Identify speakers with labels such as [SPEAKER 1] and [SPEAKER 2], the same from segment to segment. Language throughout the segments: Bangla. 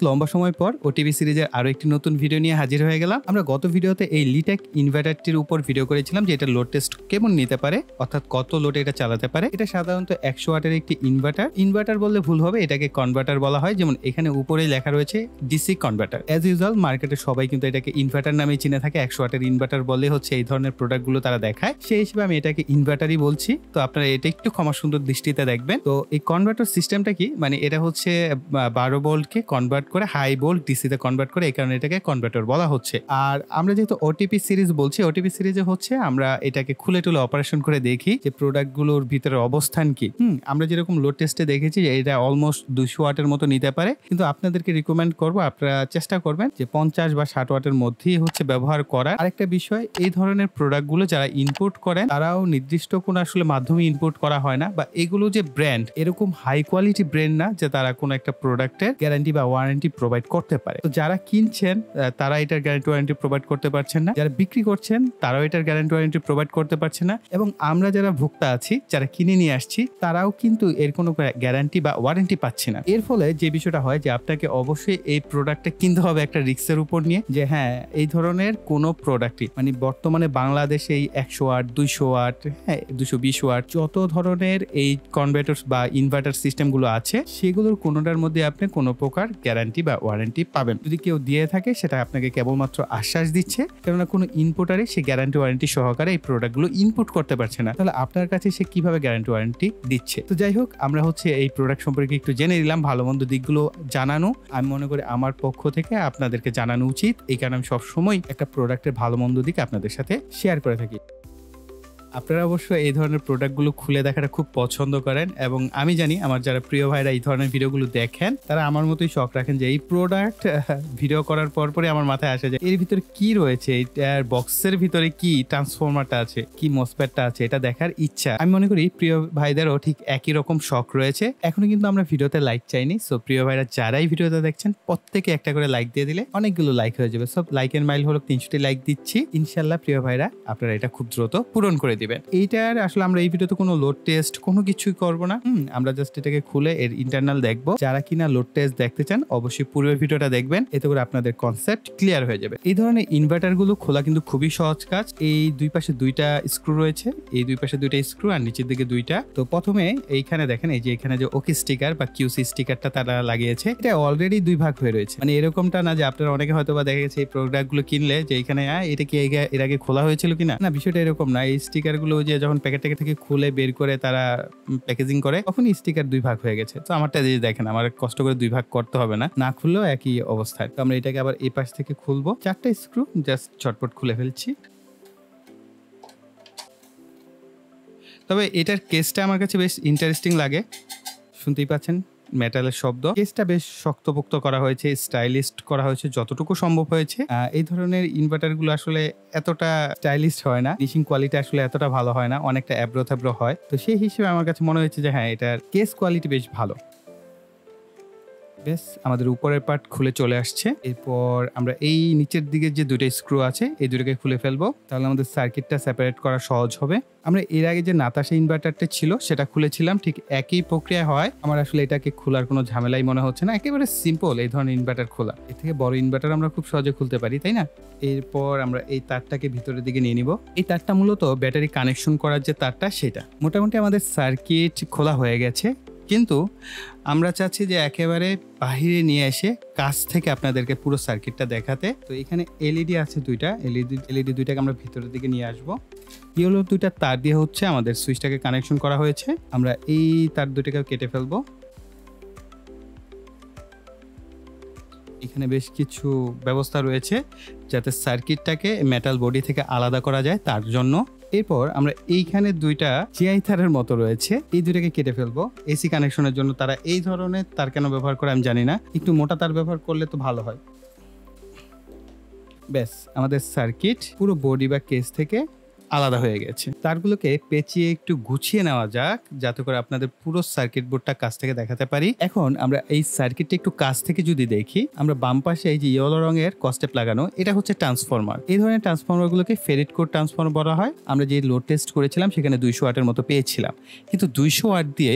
[SPEAKER 1] লম্বা সময় পর ওটিভি সিরিজের আরো একটি নতুন ভিডিও নিয়ে হাজির হয়ে গেলাম। আমরা গত ভিডিওতে এই লিটেক ইনভার্টারটির উপর ভিডিও করেছিলাম যে এটা লোড টেস্ট কেমন নিতে পারে, অর্থাৎ কত লোড এটা চালাতে পারে। এটা সাধারণত 100 ওয়াটের একটি ইনভার্টার বললে ভুল হবে, এটাকে কনভার্টার বলা হয়। যেমন এখানে উপরেই লেখা রয়েছে ডিসি কনভার্টার। অ্যাজ ইউজুয়াল মার্কেটে সবাই কিন্তু এটাকে ইনভার্টার নামে চিনে থাকে। 100 ওয়াটের ইনভার্টার বলে হচ্ছে এই ধরনের প্রোডাক্টগুলো তারা দেখায়, সেই হিসেবে আমি এটাকে ইনভার্টারই বলছি। তো আপনারা এটা একটু ক্ষমা সুন্দর দৃষ্টিতে দেখবেন। তো এই কনভার্টার সিস্টেমটা কি, মানে এটা হচ্ছে 12 ভোল্টকে কনভার্ট করে হাই ভোল্ট ডিসিতে কনভার্ট করে, এই কারণে এটাকে কনভার্টার বলা হচ্ছে। আর আমরা যেহেতু ওটিপি সিরিজ বলছি, ওটিপি সিরিজে হচ্ছে আমরা এটাকে খুলে টুলে অপারেশন করে দেখি যে প্রোডাক্টগুলোর ভিতরে অবস্থান কি। আমরা যেরকম লোড টেস্টে দেখেছি যে এটা অলমোস্ট 200 ওয়াটের মতো নিতে পারে, কিন্তু আপনাদেরকে রিকমেন্ড করবো আপনারা চেষ্টা করবেন যে 50 বা 60 ওয়াটের মধ্যেই হচ্ছে ব্যবহার করার। আরেকটা বিষয়, এই ধরনের প্রোডাক্টগুলো যারা ইনপুট করেন তারাও নির্দিষ্ট কোনো আসলে মাধ্যমে ইনপুট করা হয় না, বা এগুলো যে ব্র্যান্ড এরকম হাই কোয়ালিটি ব্র্যান্ড না যে তারা কোনো একটা প্রোডাক্টের গ্যারান্টি বা ওয়ারেন্টি প্রোভাইড করতে পারে। তো যারা কিনছেন তারা এটার গ্যারান্টি ওয়ারেন্টি প্রোভাইড করতে পারছেন না, যারা বিক্রি করছেন তারাও এটার গ্যারান্টি ওয়ারেন্টি প্রোভাইড করতে পারছে না, এবং আমরা যারা ভোক্তা আছি যারা কিনে নিয়ে আসছি তারাও কিন্তু এর কোনো গ্যারান্টি বা ওয়ারেন্টি পাচ্ছি না। এর ফলে যে বিষয়টা হয় যে আপনাকে অবশ্যই এই প্রোডাক্টটা কিনতে হবে একটা রিস্কের উপর নিয়ে, যে হ্যাঁ এই ধরনের কোনো প্রোডাক্টই মানে বর্তমানে বাংলাদেশে এই 100 ওয়াট 200 ওয়াট 220 ওয়াট যত ধরনের এই কনভার্টার বা ইনভার্টার সিস্টেমগুলো আছে সেগুলোর কোনোটার মধ্যে আপনি কোনো প্রকার গ্যারান্টি বা ওয়ারেন্টি পাবেন। যদি কেউ দিয়ে থাকে সেটা আপনাকে কেবলমাত্র আশ্বাস দিচ্ছে, কেননা কোনো ইনপুটারে সে গ্যারান্টি ওয়ারেন্টি সহকারে এই প্রোডাক্টগুলো ইনপুট করতে পারছে না, তাহলে আপনার কাছে সে কিভাবে গ্যারান্টি ওয়ারেন্টি দিচ্ছে। তো যাই হোক, আমরা হচ্ছে এই প্রোডাক্ট সম্পর্কে একটু জেনে নিলাম, ভালো মন্দ দিকগুলো জানানো আমি মনে করি আমার পক্ষ থেকে আপনাদেরকে জানানো উচিত। এই কারণে আমি সবসময় একটা প্রোডাক্টের ভালো মন্দ দিক আপনাদের সাথে শেয়ার করে থাকি। আপনারা অবশ্যই এই ধরনের প্রোডাক্টগুলো খুলে দেখাটা খুব পছন্দ করেন, এবং আমি জানি আমার যারা প্রিয় ভাইরা এই ধরনের ভিডিওগুলো দেখেন তারা আমার মতোই শখ রাখেন যে এই প্রোডাক্ট ভিডিও করার পরপরই আমার মাথায় আসে যে এর ভিতরে কি রয়েছে, এটার বক্সের ভিতরে কি ট্রান্সফরমারটা আছে, কি মসফেটটা আছে, এটা দেখার ইচ্ছা। আমি মনে করি প্রিয় ভাইদেরও ঠিক একই রকম শখ রয়েছে। এখনো কিন্তু আমরা ভিডিওতে লাইক চাইনি, সো প্রিয় ভাইরা যারাই ভিডিওতে দেখছেন প্রত্যেকে একটা করে লাইক দিয়ে দিলে অনেকগুলো লাইক হয়ে যাবে। সব লাইকের মাইল হলো 300টি লাইক দিচ্ছি, ইনশাল্লাহ প্রিয় ভাইরা আপনারা এটা খুব দ্রুত পূরণ করে দিবেন। এইটার আসলে আমরা এই ভিডিওতে কোনো লোড টেস্ট কোনো কিছুই করবো না, আমরা জাস্ট এটাকে খুলে এর ইন্টারনাল দেখবো। যারা কিনা লোড টেস্ট দেখতে চান অবশ্যই পূর্বের ভিডিওটা দেখবেন, এতে করে আপনাদের কনসেপ্ট ক্লিয়ার হয়ে যাবে। এই ধরনের ইনভার্টার গুলো খোলা কিন্তু খুবই সহজ কাজ। এই দুই পাশে দুইটা স্ক্রু রয়েছে, এই দুই পাশে দুইটা স্ক্রু আর নিচের দিকে দুইটা। তো প্রথমে এইখানে দেখেন, এই যে এখানে যে ওকে স্টিকার বা কিউসি স্টিকারটা তারা লাগিয়েছে, এটা অলরেডি দুই ভাগ হয়ে রয়েছে। মানে এরকমটা না যে আপনারা অনেকে হয়তো বা দেখা গেছে এই প্রোডাক্ট গুলো কিনলে যে এখানে এটা কি এর আগে খোলা হয়েছিল কিনা, না বিষয়টা এরকম না। এই স্টিকার গুলো যে যখন প্যাকেট থেকে খুলে বের করে তারা প্যাকেজিং করে তখন স্টিকার দুই ভাগ হয়ে গেছে। তো আমারটা যে দেখেন আমার কষ্ট করে দুই ভাগ করতে হবে না, না খুললেও একই অবস্থায়। তো আমরা এটাকে আবার এই পাশ থেকে খুলবো, 4টা স্ক্রু জাস্ট চটপট খুলে ফেলছি। তবে এটার কেসটা আমার কাছে বেশ ইন্টারেস্টিং লাগে, শুনতেই পাচ্ছেন মেটালের শব্দ। কেসটা বেশ শক্তপোক্ত করা হয়েছে, স্টাইলিস্ট করা হয়েছে যতটুকু সম্ভব হয়েছে। এই ধরনের ইনভার্টার গুলো আসলে এতটা স্টাইলিস্ট হয় না, ফিনিশিং কোয়ালিটি আসলে এতটা ভালো হয় না, অনেকটা অ্যাব্রো থ্যাব্রো হয়। তো সেই হিসেবে আমার কাছে মনে হয়েছে যে হ্যাঁ এটার কেস কোয়ালিটি বেশ ভালো। বেশ, আমাদের উপরের পার্ট খুলে চলে আসছে। এরপর আমরা এই নিচের দিকে যে দুটো স্ক্রু আছে এই দুটোকে খুলে ফেলবো, তাহলে আমাদের সার্কিটটা সেপারেট করা সহজ হবে। আমরা এর আগে যে নাতাশা ইনভার্টারটা ছিল সেটা খুলেছিলাম, ঠিক একই প্রক্রিয়া হয়। আমার আসলে এটাকে খোলার কোনো ঝামেলাই মনে হচ্ছে না, একেবারে সিম্পল এই ধরনের ইনভার্টার খোলা। এর থেকে বড় ইনভার্টার আমরা খুব সহজে খুলতে পারি, তাই না? এরপর আমরা এই তারটাকে ভিতরের দিকে নিয়ে নিব। এই তারটা মূলত ব্যাটারি কানেকশন করার যে তারটা সেটা। মোটামুটি আমাদের সার্কিট খোলা হয়ে গেছে, কিন্তু আমরা চাচ্ছি যে একেবারে বাহিরে নিয়ে এসে কাছ থেকে আপনাদেরকে পুরো সার্কিটটা দেখাতে। তো এখানে এলইডি আছে দুইটা, এলইডি দুইটাকে আমরা ভিতরের দিকে নিয়ে আসবো। ইয়েলো দুইটা তার দিয়ে হচ্ছে আমাদের সুইচটাকে কানেকশন করা হয়েছে। আমরা এই তার দুইটাকে কেটে ফেলবো। এখানে বেশ কিছু ব্যবস্থা রয়েছে যাতে সার্কিটটাকে মেটাল বডি থেকে আলাদা করা যায়, তার জন্য। এরপর আমরা এইখানে দুইটা জিআই তারের মতো রয়েছে, এই দুইটাকে কেটে ফেলবো। এসি কানেকশনের জন্য তারা এই ধরনের তার কেন ব্যবহার করে আমি জানি না, একটু মোটা তার ব্যবহার করলে তো ভালো হয়। ব্যাস, আমাদের সার্কিট পুরো বডি বা কেস থেকে আলাদা হয়ে গেছে। তারগুলোকে পেঁচিয়ে একটু গুছিয়ে নেওয়া যাক, যাতে করে আপনাদের পুরো সার্কিট বোর্ডটা কাছ থেকে দেখাতে পারি। এখন আমরা এই সার্কিটটা একটু কাছ থেকে যদি দেখি, আমরা বাম পাশে এই যে ইয়েলো রঙের কস্টেপ লাগানো, এটা হচ্ছে ট্রান্সফরমার। এই ধরনের ট্রান্সফরমারগুলোকে ফেরিট কোর ট্রান্সফরমার বলা হয়। আমরা যে লোড টেস্ট করেছিলাম সেখানে 200 ওয়াটের মতো পেয়েছিলাম, কিন্তু 200 ওয়াট দিয়ে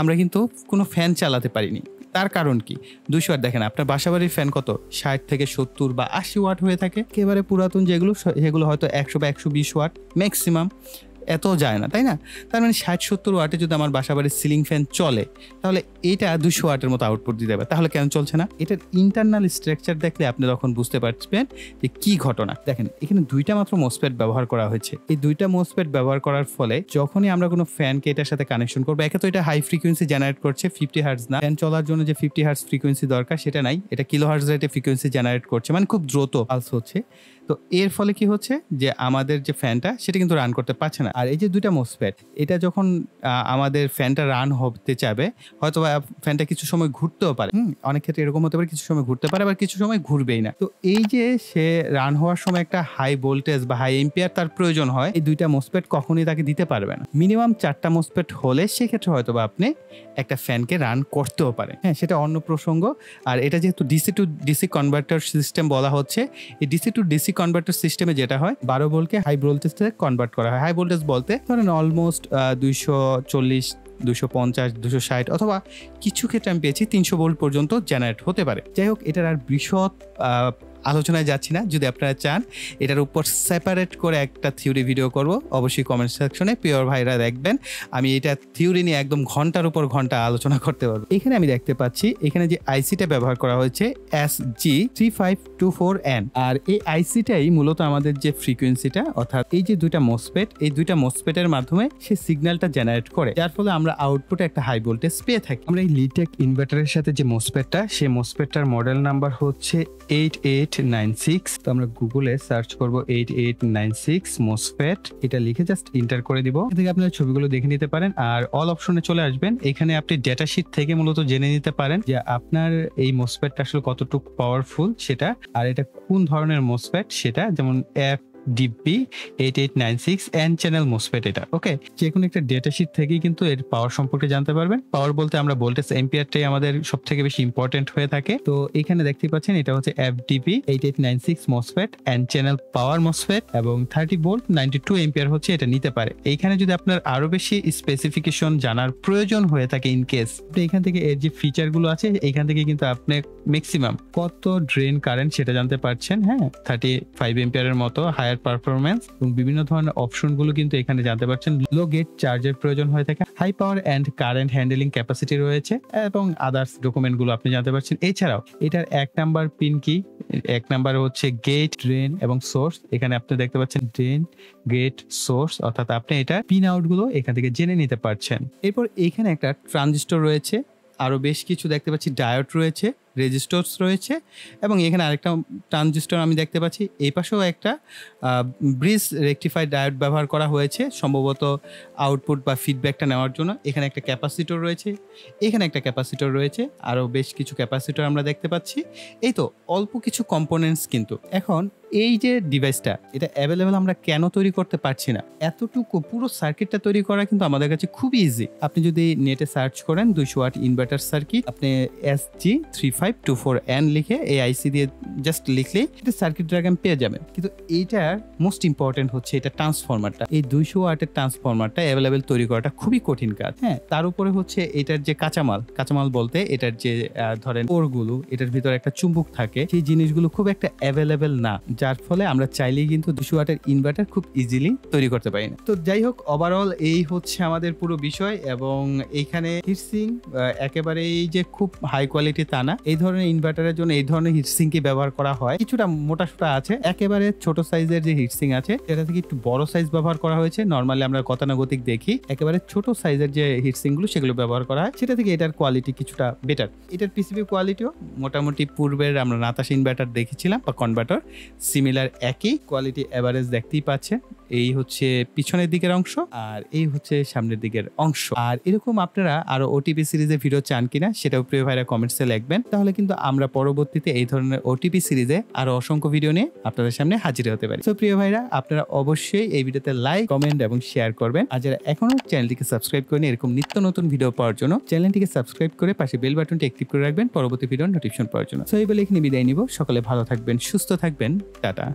[SPEAKER 1] আমরা কিন্তু কোনো ফ্যান চালাতে পারিনি। তার কারণ কি? 200 ওয়াট দেখেন আপনার বাসাবাড়ির ফ্যান কত 60 থেকে 70 বা 80 ওয়াট হয়ে থাকে। একেবারে পুরাতন যেগুলো সেগুলো হয়তো 100 বা 120 ওয়াট ম্যাক্সিমাম, এত যায় না, তাই না? তার মানে 60-70 ওয়াটে যদি আমার বাসাবাড়ির সিলিং ফ্যান চলে তাহলে এটা 200 ওয়াটের মতো আউটপুট দিতে হবে। তাহলে কেন চলছে না? এটার ইন্টারনাল স্ট্রাকচার দেখলে আপনি তখন বুঝতে পারবেন যে কি ঘটনা। দেখেন এখানে দুইটা মাত্র মোসফেট ব্যবহার করা হয়েছে। এই দুইটা মোসফেট ব্যবহার করার ফলে যখনই আমরা কোনো ফ্যানকে এটার সাথে কানেকশন করবো, একে তো এটা হাই ফ্রিকোয়েন্সি জেনারেট করছে 50 হার্টজ না, ফ্যান চলার জন্য যে 50 হার্টজ ফ্রিকোয়েন্সি দরকার সেটা নাই, এটা কিলো হার্টজ রেটে ফ্রিকোয়েন্সি জেনারেট করছে, মানে খুব দ্রুত পালস হচ্ছে। তো এর ফলে কি হচ্ছে যে আমাদের যে ফ্যানটা সেটা কিন্তু রান করতে পারছে না। আর এই যে দুইটা মোসফেট, এটা যখন আমাদের ফ্যানটা রান হতে চাবে, হয়তো ফ্যানটা কিছু সময় ঘুরতেও পারে, অনেক ক্ষেত্রে এরকম হতে পারে, কিছু সময় ঘুরতে পারে আবার কিছু সময় ঘুরবেই না। তো এই যে সে রান হওয়ার সময় একটা হাই ভোল্টেজ বা হাই এম্পিয়ার তার প্রয়োজন হয়, এই দুইটা মোসফেট কখনোই তাকে দিতে পারবে না। মিনিমাম 4টা মোসফেট হলে সেক্ষেত্রে হয়তো বা আপনি একটা ফ্যানকে রান করতেও পারে, হ্যাঁ সেটা অন্য প্রসঙ্গ। আর এটা যেহেতু DC two DC converter system বলা হচ্ছে, এই ডিসি টু ডিসি কনভার্টার সিস্টেমে যেটা হয় 12 ভোল্টকে হাই ভোল্টেজে কনভার্ট করা হয়। হাই ভোল্টেজ বলতে ধরেন অলমোস্ট 240, 250, 260 অথবা কিছু ক্ষেত্রে আমি পেয়েছি 300 ভোল্ট পর্যন্ত জেনারেট হতে পারে। যাই হোক, এটার আর বিশদ আলোচনায় যাচ্ছি না। যদি আপনারা চান এটার উপর সেপারেট করে একটা থিওরি ভিডিও করব, অবশ্যই কমেন্ট সেকশনে পিওর ভাইরা দেখবেন। আমি এটা থিওরি নিয়ে একদম ঘন্টার উপর ঘন্টা আলোচনা করতে পারবো। এখানে আমি দেখতে পাচ্ছি এখানে যে আইসিটা ব্যবহার করা হয়েছে SG3524N, আর এই আইসিটাই মূলত আমাদের যে ফ্রিকোয়েন্সিটা, অর্থাৎ এই যে দুইটা মোসফেট, এই দুইটা মোসফেটের মাধ্যমে সে সিগন্যালটা জেনারেট করে, যার ফলে আমরা আউটপুটে একটা হাই ভোল্টেজ পেয়ে থাকি। আমরা এই লিটেক ইনভার্টারের সাথে যে মোসফেটটা, সেই মোসফেটটার মডেল নাম্বার হচ্ছে 8896। তো আমরা গুগলে সার্চ করব 8896 মোসফেট, এটা লিখে জাস্ট এন্টার করে দিব। এখান থেকে আপনারা ছবিগুলো দেখে নিতে পারেন আর অল অপশনে চলে আসবেন। এখানে আপনি ডেটা শিট থেকে মূলত জেনে নিতে পারেন যে আপনার এই মোসফেটটা আসলে কতটুকু পাওয়ারফুল সেটা, আর এটা কোন ধরনের মোসফেট সেটা, যেমন FDP8896 N চ্যানেল মোসফেট এটা। ওকে, যে কোনো একটা ডেটা শিট থেকেই কিন্তু এর পাওয়ার সম্পর্কে জানতে পারবেন। পাওয়ার বলতে আমরা ভোল্টেজ এম্পিয়ারটাই আমাদের সব থেকে বেশি ইম্পর্টেন্ট হয়ে থাকে। তো এখানে দেখতে পাচ্ছেন এটা হচ্ছে FDP8896 মোসফেট N চ্যানেল পাওয়ার মোসফেট, এবং 30 ভোল্ট 92 এম্পিয়ার হচ্ছে এটা নিতে পারে। এইখানে যদি আপনার আরো বেশি স্পেসিফিকেশন জানার প্রয়োজন হয়ে থাকে ইন কেস, এখান থেকে এর যে ফিচার গুলো আছে এখান থেকে কিন্তু আপনি ম্যাক্সিমাম কত ড্রেন কারেন্ট সেটা জানতে পারছেন। হ্যাঁ, 35 এম্পিয়ারের মতো হায়ার পারফরম্যান্স এবং বিভিন্ন ধরনের অপশন গুলো কিন্তু এখানে জানতে পারছেন। লো গেট চার্জের প্রয়োজন হয়ে থাকে, high power and current handling capacity রয়েছে, এবং আদার্স ডকুমেন্ট গুলো আপনি জানতে পারছেন। এছাড়াও এটার 1 নাম্বার পিন কি, 1 নাম্বার হচ্ছে গেট, ড্রেন এবং সোর্স। এখানে আপনি দেখতে পাচ্ছেন ড্রেন, গেট, সোর্স, অর্থাৎ আপনি এটা পিন আউট গুলো এখান থেকে জেনে নিতে পারছেন। এরপর এখানে একটা ট্রানজিস্টর রয়েছে, আরো বেশ কিছু দেখতে পাচ্ছি ডায়োড রয়েছে, রেজিস্টরস রয়েছে, এবং এখানে আরেকটা ট্রানজিস্টর আমি দেখতে পাচ্ছি। এই পাশেও একটা ব্রিজ রেকটিফাইড ডায়োড ব্যবহার করা হয়েছে, সম্ভবত আউটপুট বা ফিডব্যাকটা নেওয়ার জন্য। এখানে একটা ক্যাপাসিটর রয়েছে, এখানে একটা ক্যাপাসিটর রয়েছে, আরও বেশ কিছু ক্যাপাসিটর আমরা দেখতে পাচ্ছি। এই তো অল্প কিছু কম্পোনেন্টস। কিন্তু এখন এই যে ডিভাইসটা, এটা অ্যাভেলেবেল আমরা কেন তৈরি করতে পারছি না? এতটুকু পুরো সার্কিটটা তৈরি করা কিন্তু আমাদের কাছে খুবই ইজি। আপনি যদি নেটে সার্চ করেন 200 ওয়াট ইনভার্টার সার্কিট, আপনি SG3524N লিখে এই আইসি দিয়ে জাস্ট লিখলেই এটা সার্কিট ডায়াগ্রাম পেয়ে যাবেন। কিন্তু এইটার মোস্ট ইম্পর্টেন্ট হচ্ছে এটা ট্রান্সফরমারটা। এই 200 ওয়াটের ট্রান্সফরমারটা অ্যাভেলেবেল তৈরি করাটা খুবই কঠিন কাজ। হ্যাঁ, তার উপরে হচ্ছে এটার যে কাঁচামাল বলতে এটার যে ধরেন কোরগুলো, এটার ভিতরে একটা চুম্বক থাকে, সেই জিনিসগুলো খুব একটা অ্যাভেলেবেল না, যার ফলে আমরা চাইলেই কিন্তু 200 ওয়াটের ইনভার্টার খুব ইজিলি তৈরি করতে পারি না। তো যাই হোক, ওভারঅল এই হচ্ছে আমাদের পুরো বিষয়। এবং এইখানে হিটসিং একেবারেই যে খুব হাই কোয়ালিটি তা না। এই ধরনের ইনভার্টারের জন্য এই ধরনের হিটসিং কি ব্যবহার করা হয়, কিছুটা মোটাসোটা আছে। একেবারে ছোট সাইজের যে হিটসিং আছে সেটা থেকে একটু বড় সাইজ ব্যবহার করা হয়েছে। নর্মালি আমরা গতানুগতিক দেখি একেবারে ছোট সাইজের যে হিটসিং গুলো সেগুলো ব্যবহার করা হয়, সেটা থেকে এটার কোয়ালিটি কিছুটা বেটার। এটার পিসিবি কোয়ালিটিও মোটামুটি পূর্বের আমরা নাতাশা ইনভার্টার দেখেছিলাম বা কনভার্টার, সিমিলার একই কোয়ালিটি এভারেজ দেখতেই পাচ্ছেন। এই হচ্ছে পিছনের দিকের অংশ আর এই হচ্ছে সামনের দিকের অংশ। আর এরকম আপনারা আরো ওটিপি সিরিজে ভিডিও চান কিনা সেটাও প্রিয় ভাইরা কমেন্টসে লিখবেন, তাহলে কিন্তু আমরা পরবর্তীতে এই ধরনের ওটিপি সিরিজে আরো অসংখ্য ভিডিও নিয়ে আপনাদের সামনে হাজির হতে পারি। তো প্রিয় ভাইরা, আপনারা অবশ্যই এই ভিডিওতে লাইক, কমেন্ট এবং শেয়ার করবেন। আর যারা এখনো চ্যানেলটিকে সাবস্ক্রাইব করেনি এরকম নিত্য নতুন ভিডিও পাওয়ার জন্য চ্যানেলটিকে সাবস্ক্রাইব করে পাশে বেল বাটনটি অ্যাক্টিভ করে রাখবেন পরবর্তী ভিডিওর নোটিফিকেশন পাওয়ার জন্য। তো এই বলে এখানে বিদায় নিব। সকলে ভালো থাকবেন, সুস্থ থাকবেন, টাটা।